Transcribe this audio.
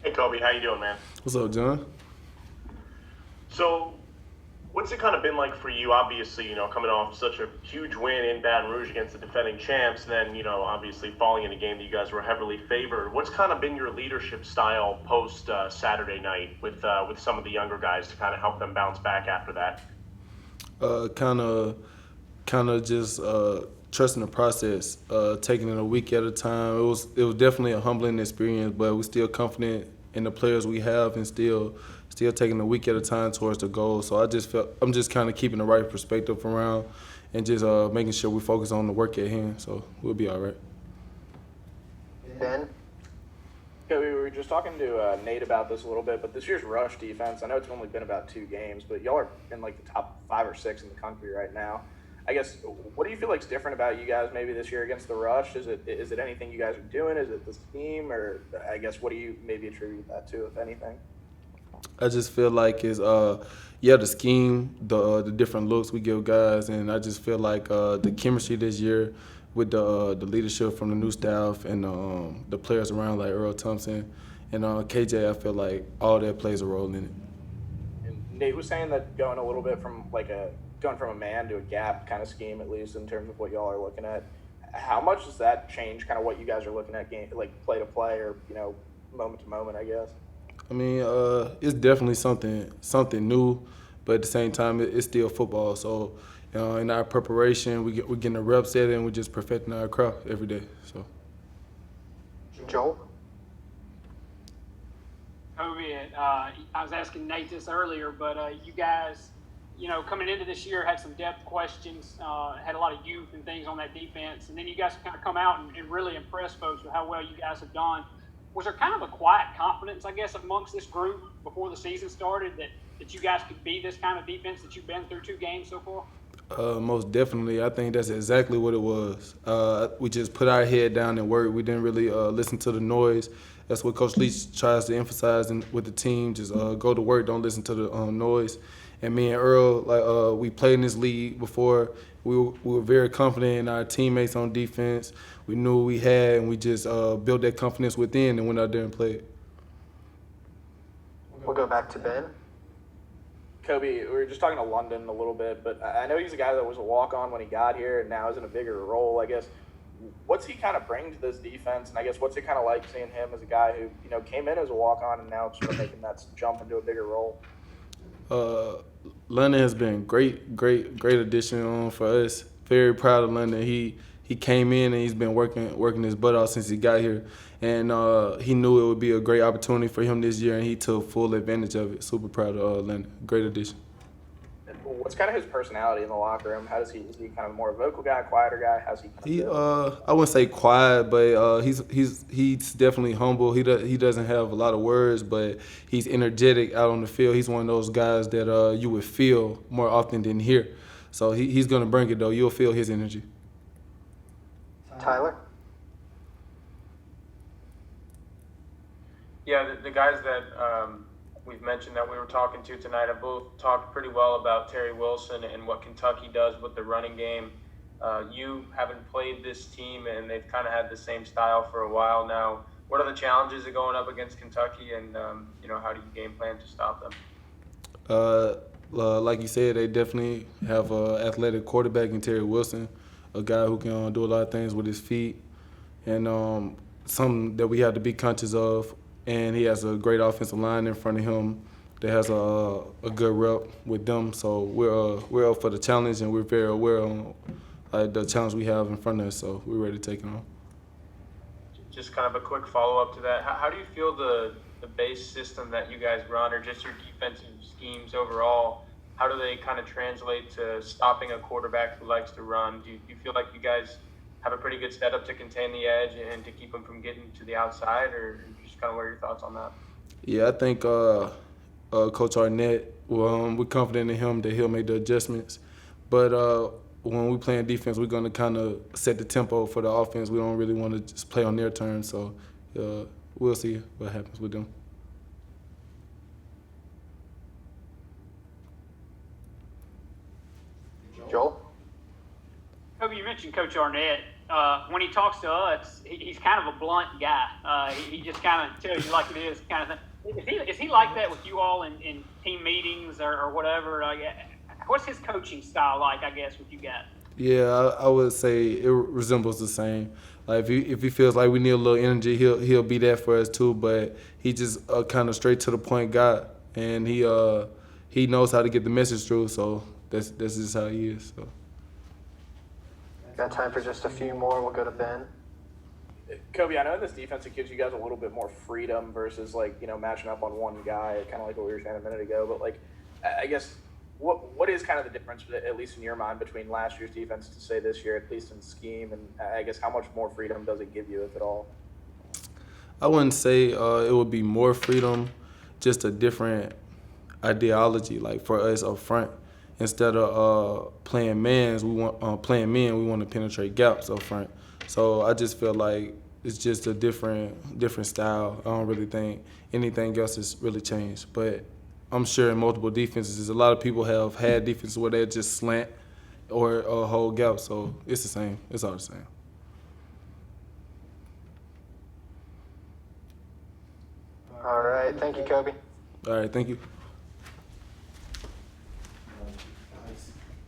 Hey Kobe, how you doing, man? What's up, John? So, what's it kind of been like for you? Obviously, coming off such a huge win in Baton Rouge against the defending champs, then obviously falling in a game that you guys were heavily favored. What's kind of been your leadership style post Saturday night with some of the younger guys to kind of help them bounce back after that? Kind of, just trusting the process, taking it a week at a time. It was definitely a humbling experience, but we're still confident in the players we have, and still taking a week at a time towards the goal. So I'm just kind of keeping the right perspective around, and just making sure we focus on the work at hand. So we'll be all right. Ben? Okay, we were just talking to Nate about this a little bit, but this year's rush defense, I know it's only been about 2 games, but y'all are in like the top 5 or 6 in the country right now. I guess, what do you feel like is different about you guys maybe this year against the rush? Is it anything you guys are doing? Is it the scheme, or I guess what do you maybe attribute that to, if anything? I just feel like it's yeah, the scheme, the different looks we give guys, and I just feel like the chemistry this year with the leadership from the new staff and the players around like Earl Thompson and KJ. I feel like all that plays a role in it. And Nate was saying that going from a man to a gap kind of scheme, at least in terms of what y'all are looking at. How much does that change kind of what you guys are looking at, game like play to play, or moment to moment, I guess? I mean, it's definitely something new, but at the same time, it's still football. So, in our preparation, we're getting the reps at it, and we're just perfecting our craft every day. So. Joel? Kobe, I was asking Nate this earlier, but you guys, coming into this year had some depth questions, had a lot of youth and things on that defense, and then you guys kind of come out and really impress folks with how well you guys have done. Was there kind of a quiet confidence, I guess, amongst this group before the season started that you guys could be this kind of defense that you've been through 2 games so far? Most definitely. I think that's exactly what it was. We just put our head down and worked. We didn't really listen to the noise. That's what Coach Leach tries to emphasize with the team. Just go to work. Don't listen to the noise. And me and Earl, we played in this league before. We were very confident in our teammates on defense. We knew what we had, and we just built that confidence within and went out there and played. We'll go back to Ben. Kobe, we were just talking to London a little bit, but I know he's a guy that was a walk-on when he got here and now is in a bigger role. I guess, what's he kind of bring to this defense? And I guess, what's it kind of like seeing him as a guy who, came in as a walk-on and now sort of making that jump into a bigger role? Uh, London has been great addition for us. Very proud of London. He came in and he's been working his butt off since he got here, and he knew it would be a great opportunity for him this year, and he took full advantage of it. Super proud of London. Great addition. And what's kind of his personality in the locker room? Is he kind of more a vocal guy, quieter guy? How's he kind of He feel? I wouldn't say quiet, but he's definitely humble. He doesn't have a lot of words, but he's energetic out on the field. He's one of those guys that you would feel more often than hear. So he's gonna bring it though. You'll feel his energy. Tyler? Yeah, the guys that we've mentioned that we were talking to tonight have both talked pretty well about Terry Wilson and what Kentucky does with the running game. You haven't played this team, and they've kind of had the same style for a while now. What are the challenges of going up against Kentucky, and how do you game plan to stop them? Uh, like you said, they definitely have an athletic quarterback in Terry Wilson, a guy who can do a lot of things with his feet, and something that we have to be conscious of. And he has a great offensive line in front of him that has a good rep with them. So we're up for the challenge, and we're very aware of the challenge we have in front of us. So we're ready to take it on. Just kind of a quick follow-up to that. How do you feel the base system that you guys run, or just your defensive schemes overall, how do they kind of translate to stopping a quarterback who likes to run? Do you feel like you guys have a pretty good setup to contain the edge and to keep him from getting to the outside, or just kind of what are your thoughts on that? Yeah, I think Coach Arnett, we're confident in him that he'll make the adjustments. But when we play in defense, we're going to kind of set the tempo for the offense. We don't really want to just play on their terms. So we'll see what happens with them. Joel? Kobe, you mentioned Coach Arnett. when he talks to us, he's kind of a blunt guy. He just kind of tells you like it is, kind of thing. Is he like that with you all in team meetings or whatever? What's his coaching style like, I guess, with you guys? Yeah, I would say it resembles the same. Like if he feels like we need a little energy, he'll be there for us too. But he just kind of straight to the point guy, and he knows how to get the message through. So that's just how he is. So. Got time for just a few more. We'll go to Ben. Kobe, I know in this defense it gives you guys a little bit more freedom versus matching up on one guy, kind of like what we were saying a minute ago. But I guess what is kind of the difference, at least in your mind, between last year's defense to say this year, at least in scheme, and I guess how much more freedom does it give you, if at all? I wouldn't say it would be more freedom, just a different ideology. Like for us up front, instead of playing men, we want to penetrate gaps up front. So I just feel like it's just a different style. I don't really think anything else has really changed. But I'm sure in multiple defenses, a lot of people have had defenses where they just slant or hold gap. So it's the same. It's all the same. All right. Thank you, Kobe. All right. Thank you.